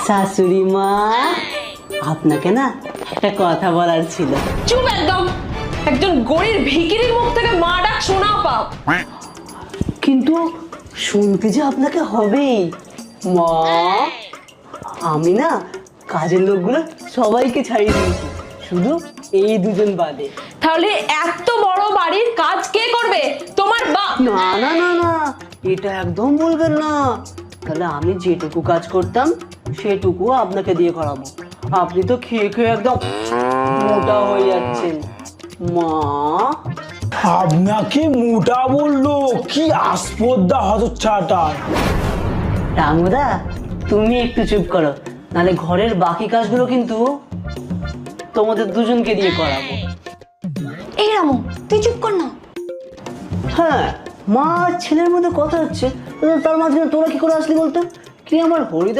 শাশুড়ি মা, আপনাকে না একটা কথা বলার ছিল। চুপ একদম। একজন গরিব ভিখিরির মুখ থেকে মা ডাক শোনাও পাও। কিন্তু শুনতে যে আপনাকে হবেই। মা, আমি না কাজের লোকগুলো সবাইকে ছাড়িয়ে দিয়েছি, শুধু এই দুজন বাদে। তাহলে এত বড় বাড়ির কাজ কে করবে? তোমার বাপ? না না না না, এটা একদম বলবেন না। তাহলে আমি যেটুকু কাজ করতাম সেটুকু আপনাকে দিয়ে করাবো। আপনি তো খেয়ে খেয়ে একদম মোটা হয়ে যাচ্ছেন। মা, আপনাকে মোটা বললো? কি আসপদ্দা হতচ্ছাটার। রামুদা, তুমি একটু চুপ করো, নাহলে ঘরের বাকি কাজগুলো কিন্তু তোমাদের দুজনকে দিয়ে করাবো। এই রামু, তুই চুপ কর না। হ্যাঁ, মা আর ছেলের মধ্যে কথা হচ্ছে, তার মাঝখানে তোরা কি করে আসলি বলতো? কি আমার হরিদা